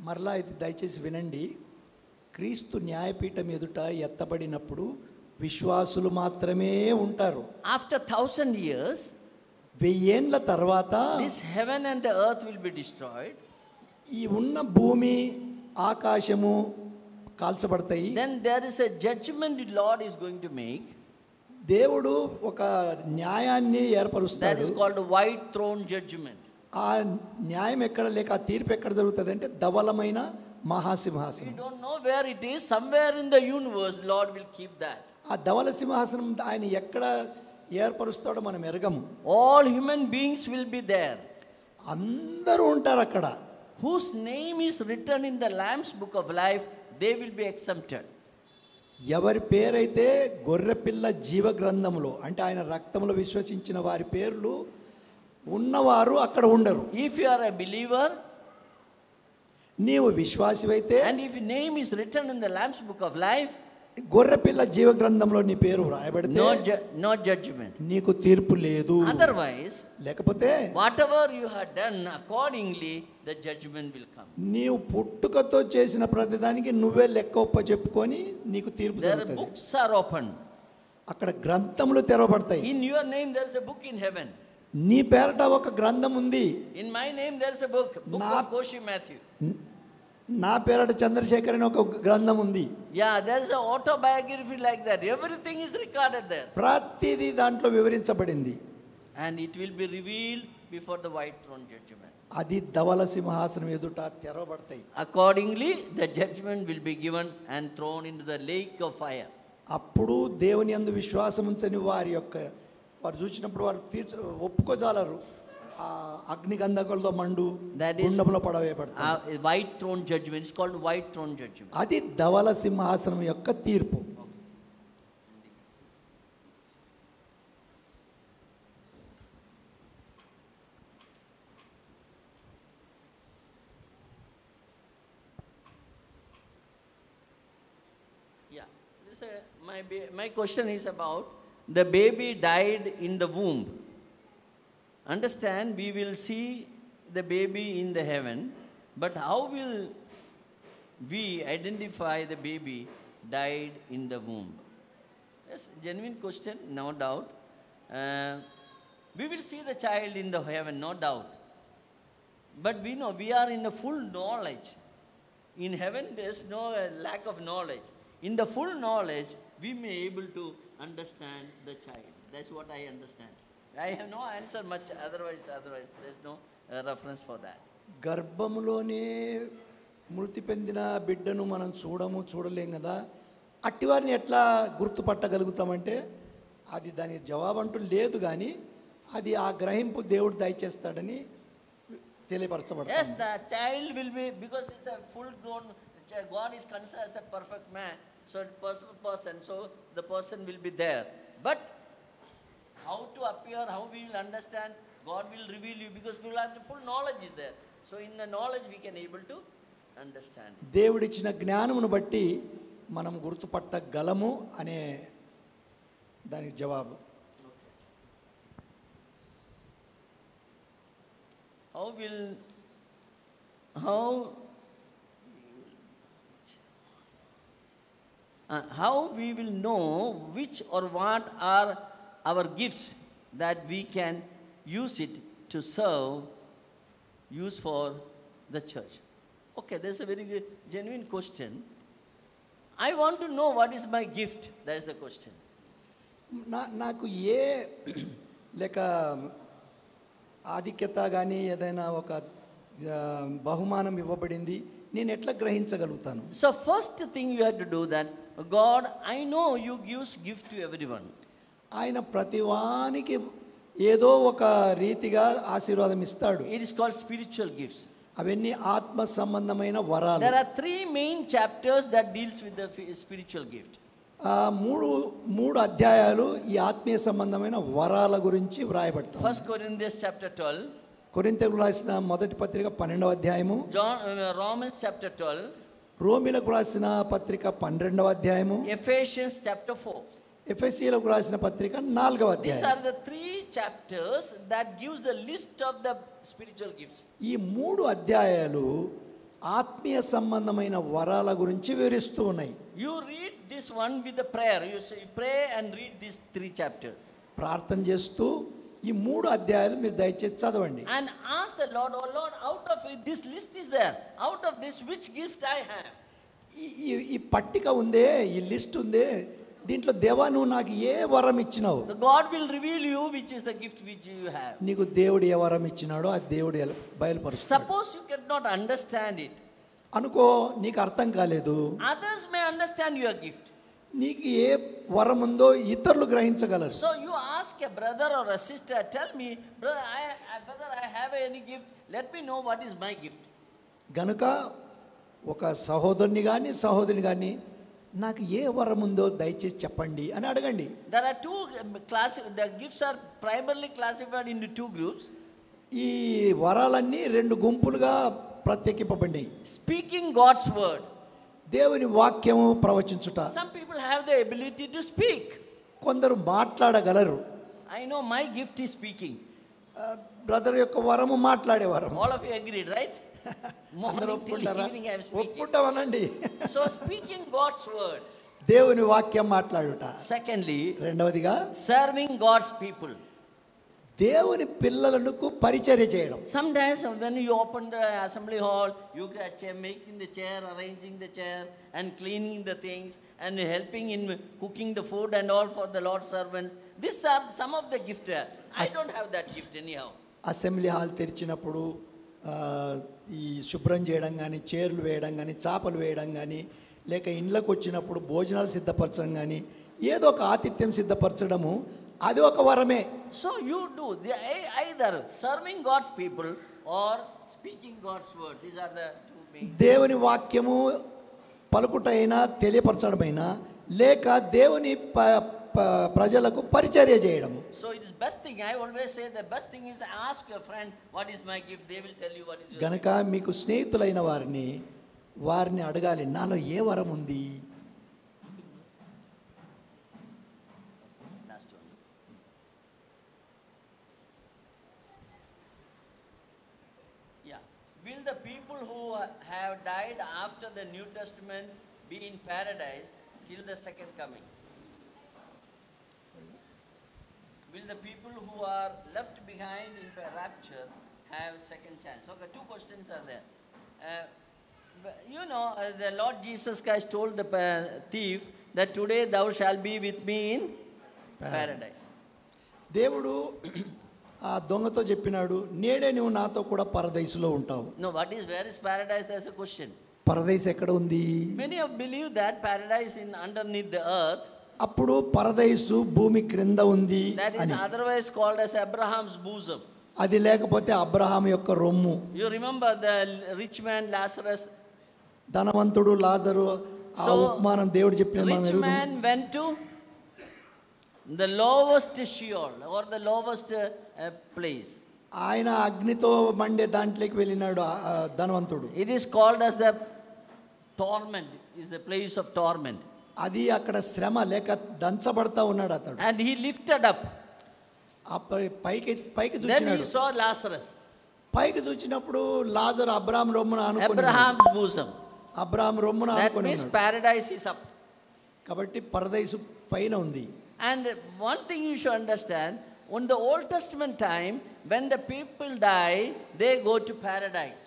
మరలా ఇది దయచేసి వినండి. క్రీస్తు న్యాయపీఠం ఎదుట ఎత్తబడినప్పుడు విశ్వాసులు మాత్రమే ఉంటారు. After 1000 years, 1000 ఏళ్ల తర్వాత this heaven and the earth will be destroyed. ఈ ఉన్న భూమి ఆకాశము కాల్చబడతాయి. Then there is a judgment the Lord is going to make. దేవుడు ఒక న్యాయాన్ని That ఏర్పరుస్తాడు. is called a white throne judgment. ఆ న్యాయం ఎక్కడ లేక ఆ తీర్పు ఎక్కడ జరుగుతుంది అంటే ధవలమైన We మహాసింహాసనం. don't know where it is. Somewhere in the universe, Lord will keep that. ఆ ధవల సింహాసనం ఆయన ఎక్కడ ఏర్పరుస్తాడో మనం ఎరగము. All human beings will be there, అందరూ ఉంటారు అక్కడ. whose name is written in the Lamb's book of life. They will be exempted. ఎవరి పేరైతే గొర్రెపిల్ల జీవ గ్రంథంలో అంటే ఆయన రక్తంలో విశ్వసించిన వారి పేర్లు ఉన్నవారు అక్కడ ఉండరు. If you are a believer నీవు విశ్వాసివైతే and if your name is written in the Lamb's book of life, గొర్రెపిల్ల జీవ గ్రంథంలో నీ పేరు రాయబడితే no judgment. నీకు తీర్పు లేదు. Otherwise, లేకపోతే whatever you have done, accordingly the judgment will come. నీవు పుట్టుకతో చేసిన ప్రతిదానికి నువ్వే లెక్క ఒప్ప చెప్పుకొని నీకు తీర్పు There జరుగుతుంది. books are opened. అక్కడ గ్రంథములు తెరవబడతాయి. In your name there is a book in heaven. నీ పేరట ఒక గ్రంథం ఉంది. In my name there is a book of Koshi Matthew. నా పేరట చంద్రశేఖర్ అని ఒక గ్రంథం ఉంది. Yeah, there is an autobiography like that. Everything is recorded there. ప్రతిదీ దాంట్లో వివరించబడింది. And it will be revealed before the white throne judgment. అది ధవల సింహాసనం ఎదుట తెరవబడతాయి. Accordingly, the judgment will be given and thrown into the lake of fire. అప్పుడు దేవుని యందు విశ్వాసం ఉంచని వారు చూసినప్పుడు వారు ఒప్పుకోజాలరు. ఆ అగ్ని గంధకులతో మండు That is గుండంలో పడవేయబడతారు. white throne judgment. It's called white throne judgment. అది ధవల సింహాసనం యొక్క తీర్పు. Yeah. My question is about the baby died in the womb. Understand, we will see the baby in the heaven, but how will we identify the baby died in the womb? Yes, genuine question, no doubt. We will see the child in the heaven, no doubt. But we know we are in the full knowledge. In heaven, there is no lack of knowledge. In the full knowledge, we may able to understand the child. That's what I understand. I have no answer much, otherwise there's no reference for that. గర్భములోనే మృతి పొందిన బిడ్డను మనం చూడలేం కదా, అట్టివారిని ఎట్లా గుర్తుపట్టగలుగుతామంటే అది దాని జవాబు అంటూ లేదు, కానీ అది ఆ గ్రహింపు దేవుడు దయచేస్తాడని తెలియపరచబడుతుంది. Yes, the child will be, because it's a full grown, God is considered as a perfect man, so a person, so the person will be there. But how to appear, how we will understand, God will reveal you, because we will have the full knowledge is there. So in the knowledge we can able to understand it. దేవుడిచ్చిన జ్ఞానమును బట్టి మనం గుర్తుపట్టగలము అనే దానికి జవాబు. How we will know which or what are our gifts that we can use it to use for the church. Okay, there's a very good, genuine question. I want to know what is my gift. That is the question. నాకు ఏ లేక ఆధిక్యత కానీ ఏదైనా ఒక బహుమానం ఇవ్వబడింది, నేను ఎట్లా గ్రహించగలుగుతాను? So first thing you have to do that, God, I know you gives gift to everyone. ఆయన ప్రతివానికి ఏదో ఒక రీతిగా ఆశీర్వాదం ఇస్తాడు. It is called spiritual gifts. అవన్నీ ఆత్మ సంబంధమైన వరాలు. There are three main chapters that deals with the spiritual gift. మూడు అధ్యాయాలు ఈ ఆత్మీయ సంబంధమైన వరాల గురించి వ్రాయబడతాయి. 1 Corinthians chapter 12, కొరింథీయులకు రాసిన మొదటి పత్రిక 12వ అధ్యాయము, Romans chapter 12, రోమీలకు రాసిన పత్రిక 12వ అధ్యాయము, Ephesians chapter 4. ఎఫెసీయులకు రాసిన పత్రిక 4వ These అధ్యాయం. are the three chapters that gives the list of the spiritual gifts. ఈ మూడు అధ్యాయాలు ఆత్మీయ సంబంధమైన వరాల గురించి వివరిస్తూ ఉన్నాయి. You read this one with a prayer. You say, pray and read these three chapters. ప్రార్థన చేస్తూ ఈ మూడు అధ్యాయాలు మీరు దయచేసి చదవండి. And ask the Lord, oh Lord, out of it, this list is there. Out of this, which gift I have? ఈ పట్టిక ఉందే, ఈ లిస్ట్ ఉందే, దీంట్లో దేవా నువ్వు నాకు ఏ వరం ఇచ్చినావు? The God will reveal you which is the gift which you have. నీకు దేవుడు ఏ వరం ఇచ్చినాడో అది దేవుడు బయలుపరుస్తాడు. Suppose you cannot understand it. అనుకో నీకు అర్థం కాలేదు, Others may understand your gift. నీకు ఏ వరం ఉందో ఇతరులు గ్రహించగలరు. So you ask a brother or a sister, tell me, brother, I have any gift, let me know what is my gift. గనుక ఒక సహోదరుని కానీ సహోదరుని కానీ నాకు ఏ వరం ఉందో దయచేసి చెప్పండి అని అడగండి. There are two the gifts are primarily classified into two groups. ఈ వరాలన్నీ రెండు గుంపులుగా ప్రత్యేకింపబడ్డాయి. Speaking God's word. దేవుని వాక్యము ప్రవచించుట. Some people have the ability to speak. కొందరు మాట్లాడగలరు. I know my gift is speaking. Brother యొక్క వరము మాట్లాడే వరం. All of you agreed, right? Morning till evening I am speaking. ఒప్పుకుంటామనండి. So speaking God's word. దేవుని వాక్యం మాట్లాడుట. Secondly, రెండవదిగా serving God's people. దేవుని పిల్లలకు పరిచర్య చేయడం. Sometimes when you open the assembly hall, you making the chair, arranging the chair, and cleaning the things, and helping in cooking the food and all for the Lord's servants. These are some of the gift. I don't have that gift anyhow. Assembly hall తెరిచినప్పుడు ఈ శుభ్రం చేయడం కానీ, చైర్లు వేయడం కానీ, చాపలు వేయడం కానీ, లేక ఇండ్లకు వచ్చినప్పుడు భోజనాలు సిద్ధపరచడం కానీ, ఏదో ఒక ఆతిథ్యం సిద్ధపరచడము అది ఒక వరమే. So you do either serving God's people or speaking God's word. These are the two main. దేవుని వాక్యము పలుకుటైనా తెలియపరచడమైనా లేక దేవుని ప్రజలకు పరిచర్య చేయడం. So it is best thing, I always say the best thing is ask your friend what is my gift. They will tell you what is your gift. గనక మీకు స్నేహితులైన వారిని అడగాలి, నాలో ఏ వరం ఉంది? Will the people who have died after the New Testament be in paradise till the second coming? Will the people who are left behind in the rapture have second chance? Okay, two questions are there. The Lord Jesus Christ told the thief that today thou shalt be with me in paradise. దేవుడు ఆ దొంగతో చెప్పినాడు, నేడే నువ్వు నాతో కూడా పరదైసులో ఉంటావు. No, where is paradise? That's a question. పరదైసు ఎక్కడ ఉంది? Many of believe that paradise in underneath the earth. అప్పుడు పరదైసు భూమి క్రింద ఉంది That is అని. otherwise called as Abraham's bosom. అది లేకపోతే అబ్రహాం యొక్క రొమ్ము. You remember the rich man Lazarus? ధనవంతుడు లాజరు ఆ So, ఉపమానం దేవుడు చెప్పిన మనం Rich ఎరుగుదాం. man went to the lowest Sheol or the lowest place. ఆయన అగ్నితో మండే దాంట్లోకి వెళ్ళినాడు ఆ ధనవంతుడు. It is called as the torment, is a place of torment. అది అక్కడ శ్రమ లేక దంచబడతా ఉన్నాడు అతడు. And he lifted up. పైకి పైకి Then he చూచినాడు. saw Lazarus, పైకి చూచినప్పుడు లాజరు అబ్రాహాం రొమ్మున ఆనుకొని Abraham's bosom. అబ్రాహాం రొమ్మున That ఆనుకొని means ఉన్నాడు. paradise is up. కాబట్టి పరదైసు పైన ఉంది. And one thing you should understand, on the Old Testament time, when the people die, they go to paradise.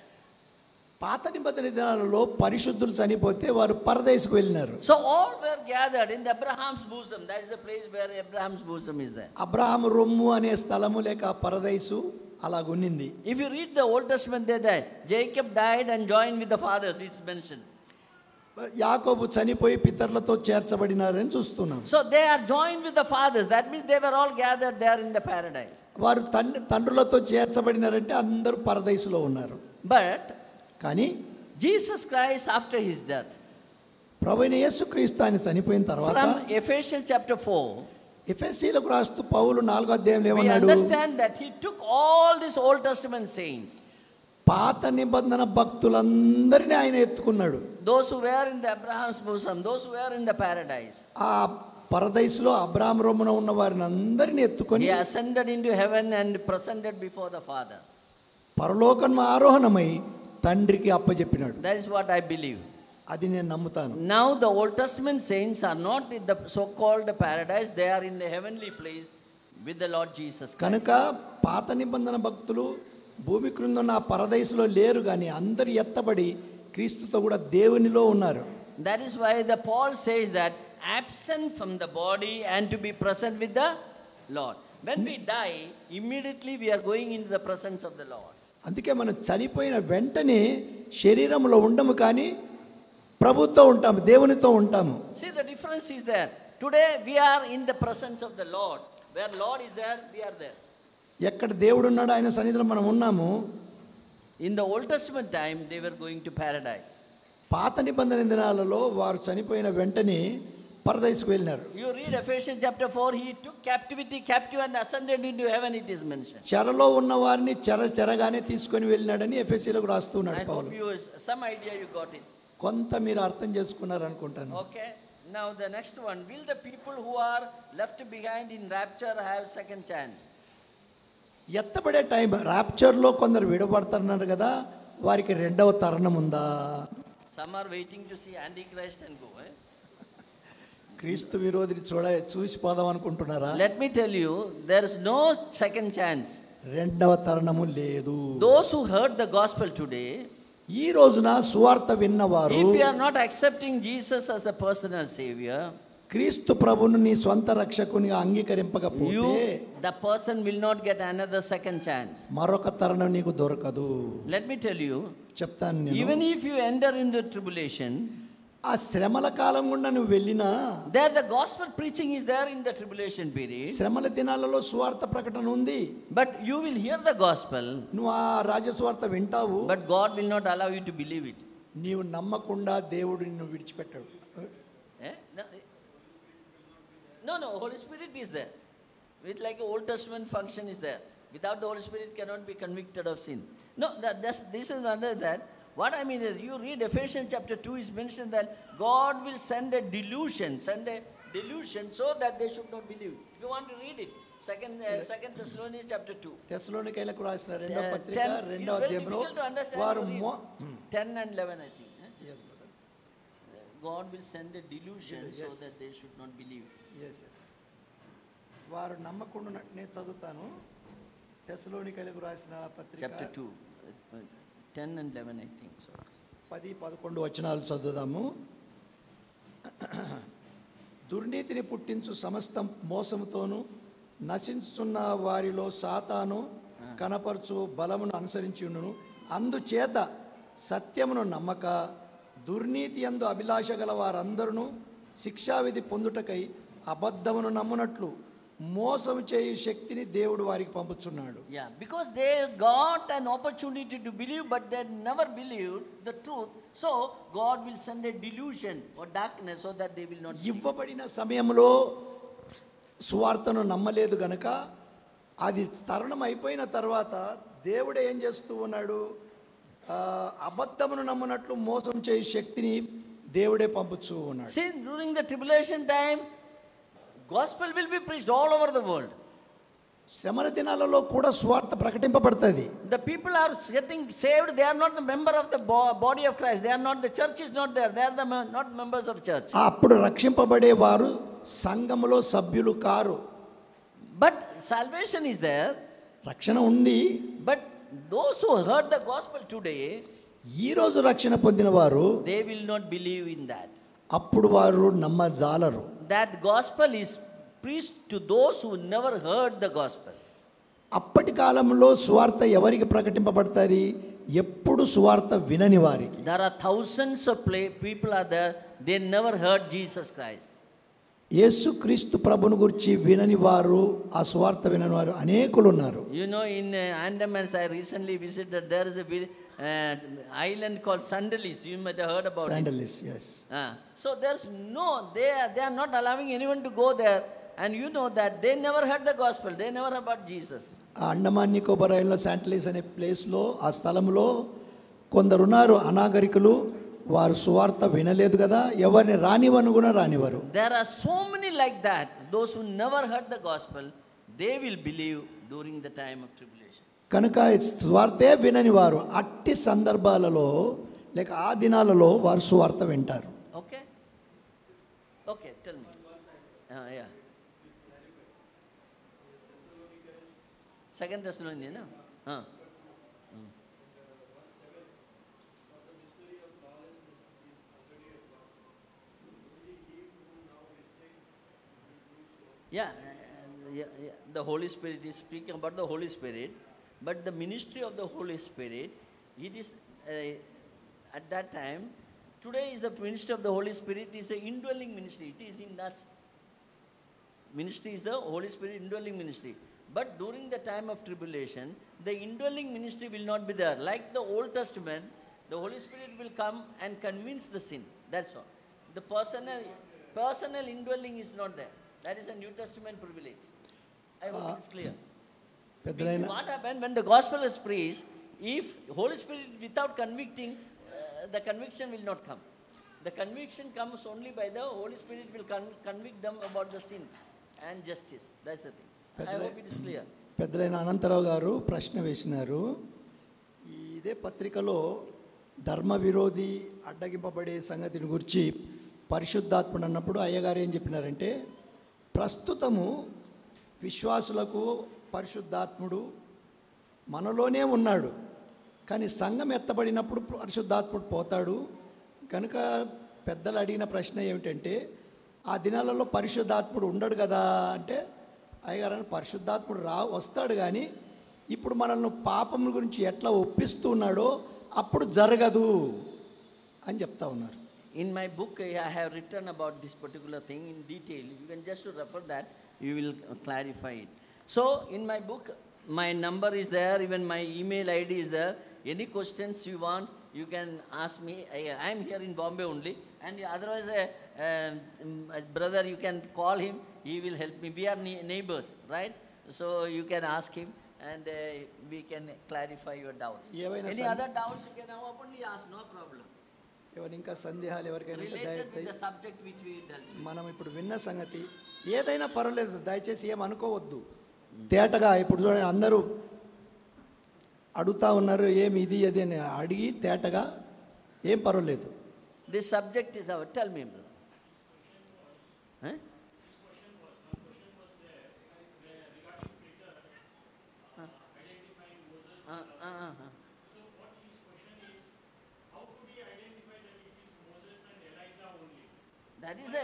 పాత నిబంధన దినాలలో పరిశుద్ధులు చనిపోతే వారు పరదైసుకు వెళ్ళినారు. So all were gathered in Abraham's bosom. That is the place where Abraham's bosom is there. Abraham రొమ్ము అనే స్థలము లేక పరదైసు అలాగున్నింది. If you read the Old Testament, they died. Jacob died and joined with the fathers, it's mentioned. యాకోబు చనిపోయి పితరులతో చేర్చబడినారని చూస్తున్నాం. So they are joined with the fathers. That means they were all gathered there in the paradise. వారు తండ్రులతో చేర్చబడినారంటే అందరూ పరదైసులో ఉన్నారు. But కానీ Jesus Christ, after his death, ప్రభువైన యేసుక్రీస్తు ఆయన చనిపోయిన తర్వాత from Ephesians chapter 4, ఎఫెసీయులకు రాస్తూ పౌలు 4వ అధ్యాయంలో we ఏమన్నాడు? understand that he took all these Old Testament saints, పాత నిబంధన భక్తులందరినీ ఆయన ఎత్తుకున్నాడు. those who were in the Abraham's bosom, those who were in the paradise. ఆ పరదైసులో అబ్రాహాం రొమ్మున ఉన్న వారిని అందరినీ ఎత్తుకొని He ascended into heaven and presented before the Father. పరలోకం ఆరోహణమై తండ్రికి అప్పచెప్పినాడు. That is what I believe. అది నేను నమ్ముతాను. Now the Old Testament saints are not in the so-called paradise, they are in the heavenly place with the Lord Jesus Christ. కనుక పాత నిబంధన భక్తులు భూమి క్రింద ఉన్న ఆ పరదైసులో లేరు, కానీ అందరు ఎత్తబడి క్రీస్తుతో కూడా దేవునిలో ఉన్నారు. That is why the Paul says that absent from the body and to be present with the Lord. When we die, immediately we are going into the presence of the Lord. అందుకే మనం చనిపోయిన వెంటనే శరీరంలో ఉండము, కానీ ప్రభుతో ఉంటాము, దేవునితో ఉంటాము. See, the difference is there. Today we are in the presence of the Lord. Where Lord is there, we are there. ఎక్కడ దేవుడు ఉన్నాడో ఆయన సన్నిధిలో మనం ఉన్నాము. In the Old Testament time, they were going to paradise. పాత నిబంధన దినాలలో వారు చనిపోయిన వెంటనే పరదైసుకు వెళ్ళినారు. You read Ephesians chapter 4, he took captivity captive and ascended into heaven, it is mentioned. చెరలో ఉన్న వారిని చెరగానే తీసుకొని వెళ్ళినాడని ఎఫెసీయులకు రాస్తున్నాడు I Paul. hope you, some idea you got it. కొంత మీరు అర్థం చేసుకున్నారు అనుకుంటాను. Okay. Now the next one, will the people who are left behind in rapture have second chance? ఎత్తబడే టైం ర్యాప్చర్లో కొందరు విడబడతారన్నారు కదా, వారికి రెండవ తరుణం ఉందా? Some are waiting to see Antichrist and go. క్రీస్తు విరోధిని చూసిపోదాం అనుకుంటున్నారా? Let me tell you, there is no second chance. రెండవ తరుణము లేదు. Those who heard the gospel today, ఈ రోజున సువార్త విన్నవారు, if you are not accepting Jesus as the personal savior, క్రీస్తు ప్రభువును నీ సొంత రక్షకునిగా అంగీకరింపకపోతే the person will not get another second chance. మరొక తరుణం నీకు దొరకదు. Let me tell you, చెప్తాను నేను. even if you enter into tribulation, ఆ శ్రమల కాలం గుండా నువ్వు వెళ్ళినా, there the gospel preaching is there in the tribulation period, శ్రమల దినాలలో సువార్త ప్రకటన ఉంది. but you will hear the gospel, నువ్వు ఆ రాజస్వార్త వింటావు, but God will not allow you to believe it. నీవు నమ్మకుండా దేవుడు నిన్ను విడిచిపెట్టాడు. Eh? No, Holy Spirit is there. It's like an Old Testament function is there. Without the Holy Spirit cannot be convicted of sin. No, this is under that. What I mean is, you read Ephesians chapter 2 is mentioned that God will send a delusion so that they should not believe. If you want to read it, Second Thessalonians chapter 2. తెస్సలోనికైలకు రాసిన రెండవ పత్రిక 10 is రెండవ very అధ్యాయంలో difficult to understand. వారు You read 10 and 11 I think. Yes, brother. God will send a delusion so Yes. that they should not believe. Yes. వారు నమ్మకుండా నేను చదువుతాను. తెస్సలోనికైలకు రాసిన పత్రిక Chapter 2, 10 and 11 I think. So. 10-11 వచనాలు చదువుదాము. దుర్నీతిని పుట్టించు సమస్త మోసముతోనూ నశించున్న వారిలో సాతాను కనపరచు బలమును అనుసరించి ఉండును. అందుచేత సత్యమును నమ్మక దుర్నీతి యందు అభిలాష గల వారందరూ శిక్షావిధి పొందుటకై అబద్ధమును నమ్మునట్లు మోసం చేయు శక్తిని దేవుడు వారికి పంపుచున్నాడు. Yeah, because they got an opportunity to believe, but they never believed the truth. So God will send a delusion or darkness so that they will not believe. ఇవ్వబడిన సమయంలో సువార్తను నమ్మలేదు గనక అది తరుణం అయిపోయిన తర్వాత దేవుడు ఏం చేస్తూ ఉన్నాడు? అబద్ధమును నమ్మునట్లు మోసం చేయు శక్తిని దేవుడే పంపుతూ ఉన్నాడు. See, during the tribulation time, gospel will be preached all over the world. శ్రమల దినాలలో కూడా సువార్త ప్రకటింపబడుతుంది. The people are getting saved. They are not the member of the body of Christ. They are not, the church is not there. They are not members of church. అప్పుడు రక్షింపబడే వారు సంఘములో సభ్యులు car. But salvation is there. రక్షణ ఉంది. But those who heard the gospel today, ఈ రోజు రక్షణ పొందిన వారు they will not believe in that. అప్పుడు వారు నమ్మజాలరు. That gospel is preached to those who never heard the gospel. అప్పటి కాలంలో సువార్త ఎవరికి ప్రకటింపబడతాయి? ఎప్పుడు సువార్త వినని వారికి. There are thousands of people are there, they never heard Jesus Christ. యేసుక్రీస్తు ప్రభుని గురించి వినని వారు, ఆ సువార్త వినని వారు అనేకులు ఉన్నారు. You know, in Andamans I recently visited, there is a island called Sandalis. You might have heard about Sandalis, yes. So there's no, they are not allowing anyone to go there, and you know that they never heard the gospel, they never heard about Jesus. ఆ అండమాన్ నికోబార్ ఐలాండ్లో శాంటలిస్ అనే ప్లేస్లో, ఆ స్థలంలో కొందరున్నారు అనాగరికులు. వారు సువార్త వినలేదు కదా, ఎవరిని రానివను కూడా రానివారు. There are so many like that. Those who never heard the gospel, they will believe during the time of tribulation. కనుక సువార్తే వినని వారు అట్టి సందర్భాలలో లేక ఆ దినాలలో వారు సువార్త వింటారు. Okay? Okay, tell me. Yeah. Second Thessalonians, no? Yeah, the Holy Spirit is speaking about the Holy Spirit, but the ministry of the Holy Spirit, it is at that time, today is the ministry of the Holy Spirit is an indwelling ministry. It is in us. Ministry is the Holy Spirit indwelling ministry. But during the time of tribulation, the indwelling ministry will not be there. Like the Old Testament, the Holy Spirit will come and convince the sin. That's all. The personal indwelling is not there. That is a New Testament privilege. I hope it is clear. What happened when the gospel is preached? If Holy Spirit without convicting, the conviction will not come. The conviction comes only by the Holy Spirit will convict them about the sin and justice. That's the thing. I hope it is clear. పెద్దలైన Anantha Rao గారు ప్రశ్న వేసినారు. ఇదే పత్రికలో ధర్మ విరోధి అడ్డగింపబడే సంగతిని గురించి పరిశుద్ధాత్ముడు అన్నప్పుడు అయ్యగారు ఏం చెప్పినారంటే, ప్రస్తుతము విశ్వాసులకు పరిశుద్ధాత్ముడు మనలోనే ఉన్నాడు, కానీ సంఘం ఎత్తబడినప్పుడు పరిశుద్ధాత్ముడు పోతాడు. కనుక పెద్దలు అడిగిన ప్రశ్న ఏమిటంటే, ఆ దినాలలో పరిశుద్ధాత్ముడు ఉండడు కదా అంటే, అయ్యగారు పరిశుద్ధాత్ముడు వస్తాడు, కానీ ఇప్పుడు మనల్ని పాపం గురించి ఎట్లా ఒప్పిస్తున్నాడో అప్పుడు జరగదు అని చెప్తా ఉన్నారు. In my book, I have written about this particular thing in detail. You can just refer that, you will clarify it. So, in my book, my number is there, even my email ID is there. Any questions you want, you can ask me. I am here in Bombay only, and otherwise, brother, you can call him, he will help me. We are neighbors, right? So, you can ask him, and we can clarify your doubts. Any other doubts, you can openly ask, no problem. ఇంకా సందేహాలు ఎవరికైనా subject మనం ఇప్పుడు విన్న సంగతి ఏదైనా పర్వాలేదు, దయచేసి ఏం అనుకోవద్దు. తేటగా ఇప్పుడు చూడండి, అందరూ అడుగుతా ఉన్నారు ఏమి ఇది అది అని అడిగి తేటగా ఏం పర్వాలేదు. This subject is our tell me brother. That is the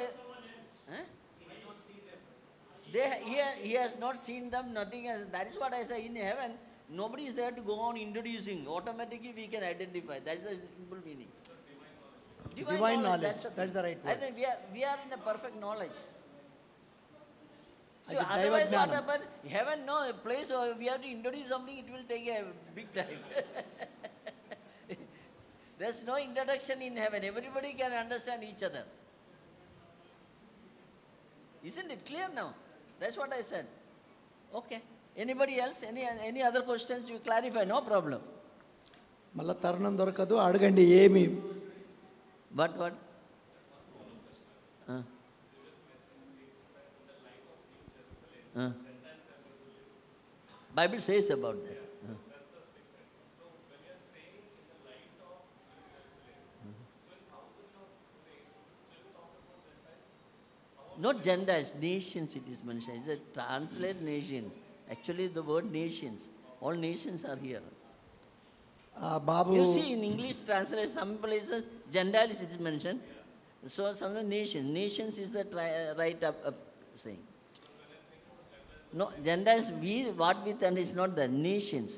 He has not seen them, nothing else. That is what I say. In heaven, nobody is there to go on introducing. Automatically we can identify. That is the simple meaning. Divine knowledge. That's the That is the right I word. think we are in the perfect knowledge. So అది దైవ otherwise what జ్ఞానం. happen? Heaven, no, a place where we have to introduce something, it will take a big time. There's no introduction in heaven. Everybody can understand each other. Isn't it clear now? That's what I said. Okay. Anybody else? Any other questions? You clarify, no problem. మళ్ళీ తరుణం దొరకదు, అడగండి ఏమి. What? Bible says about that. Not Gentiles, nations it is mentioned. It's a translate nations. Actually the word nations. All nations are here. ఆ బాబు You see in English translate some places Gentiles it is mentioned. So some nations. Nations is the right up saying. No, Gentiles, what we think is not the nations.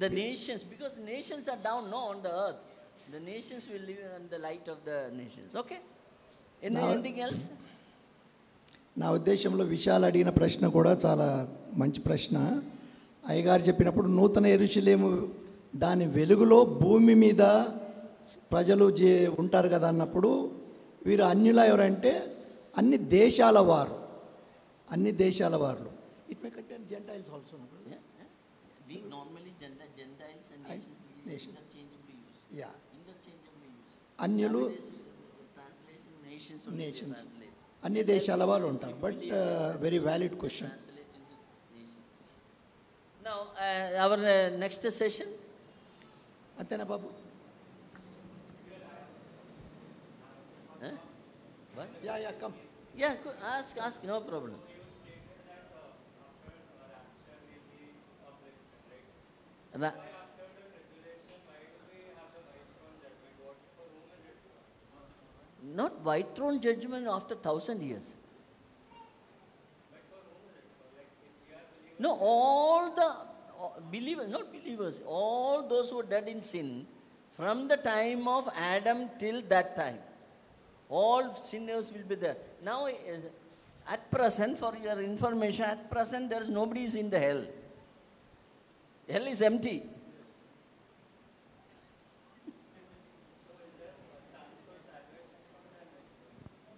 The nations, because the nations are down, no, on the earth. The nations will live in the light of the nations. Okay? Anything else? నా ఉద్దేశంలో విశాల్ అడిగిన ప్రశ్న కూడా చాలా మంచి ప్రశ్న. అయ్యగారు చెప్పినప్పుడు నూతన యెరూషలేము దాని వెలుగులో భూమి మీద ప్రజలు ఉంటారు కదా అన్నప్పుడు వీరు అన్యుల ఎవరంటే అన్ని దేశాల వారు. It may contain Gentiles also. We normally Gentiles and nations interchangeably use. Yeah. Interchangeably use. అన్యులు Translation nations only Nations. translate. అన్ని దేశాల వారు ఉంటారు. But very valid question. Translate into nations. Now, our next session. అంతేనా బాబు? Huh? What? Yeah come. Yeah, ask, no problem. Not white throne judgment after 1,000 years. No, all the believers, not believers, all those who are dead in sin, from the time of Adam till that time, all sinners will be there. Now, at present, for your information, at present there is nobody is in the hell. Hell is empty.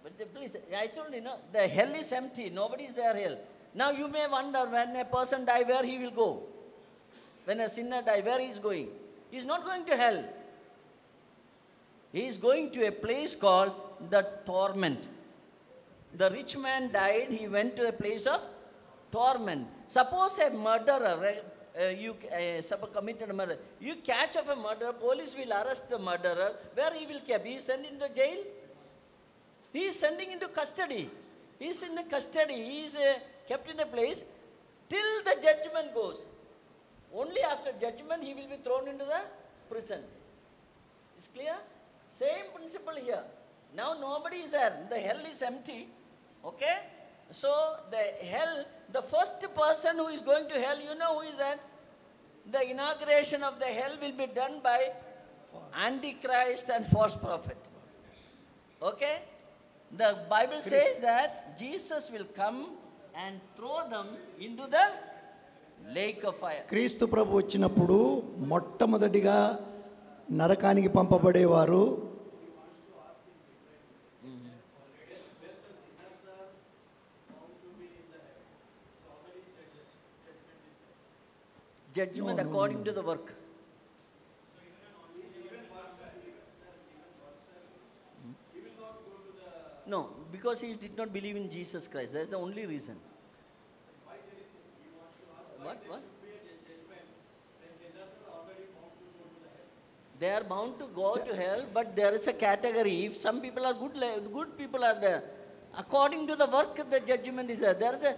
But please, I told you, no, the hell is empty. Nobody is there hell. Now you may wonder, when a person die, where he will go? When a sinner die, where he is going? He is not going to hell. He is going to a place called the torment. The rich man died, he went to a place of torment. Suppose a murderer, suppose committed a murder. You catch of a murderer, police will arrest the murderer. Where he will keep? He is sent into jail? He is sending into custody. He is in the custody. He is kept in a place till the judgment goes. Only after judgment he will be thrown into the prison. Is clear? Same principle here. Now nobody is there. The hell is empty. Okay? So the hell, the first person who is going to hell, you know who is that? The inauguration of the hell will be done by Antichrist and false prophet. Okay? The Bible says that Jesus will come and throw them into the lake of fire. క్రీస్తు ప్రభు వచ్చినప్పుడు మొట్టమొదటిగా నరకానికి పంపబడేవారు Judgment according to the work. No, because he did not believe in Jesus Christ. That's the only reason. What? They are bound to go to hell, but there is a category. If some people are good people are there. According to the work, the judgment is there. There is a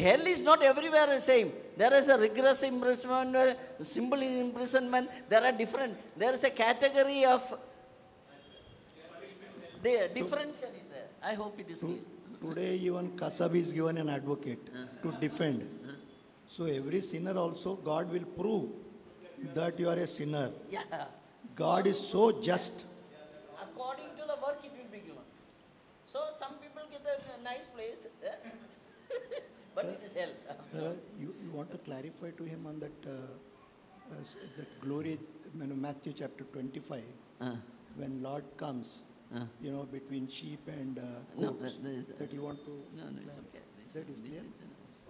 hell is not everywhere the same. There is a rigorous imprisonment, simple imprisonment. There are different. There is a category of the differential is there. I hope it is clear. today even Kasab is given an advocate to defend. So every sinner also, God will prove that you are a sinner. Yeah. God is so just. According to the work it will be given. So some people get a nice place, but it is hell. You want to clarify to him on that, that glory, Matthew chapter 25, when Lord comes, between sheep and No, goats, that is- that you want to... No, it's okay. That is clear?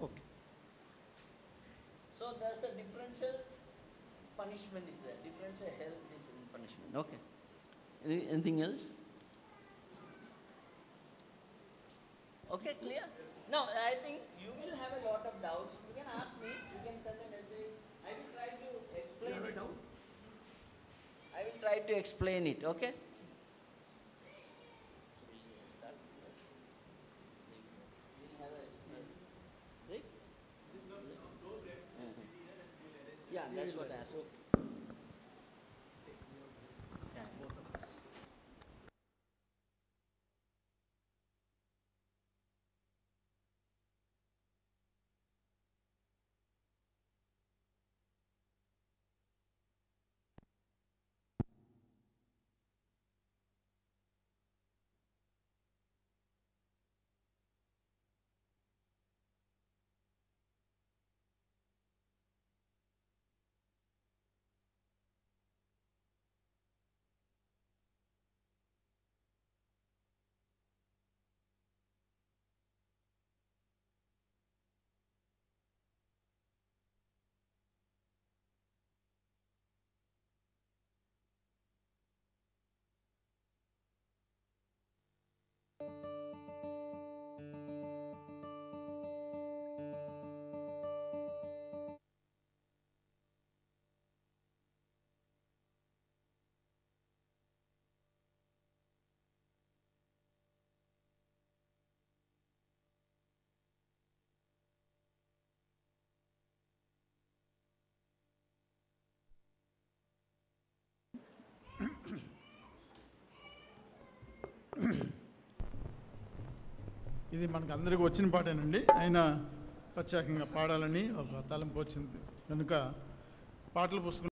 Okay. So there's a differential punishment is there. Differential hell is in punishment. Okay. Anything else? Okay, clear? Now, I think you will have a lot of doubts. You can ask me, you can send a message. I will try to explain it. I will try to explain it, okay? Yeah, that's what I asked. ఇది మనకు అందరికీ వచ్చిన పాటేనండి. అయినా ప్రత్యేకంగా పాడాలని ఒక తలంపు వచ్చింది కనుక పాటల పుస్తకం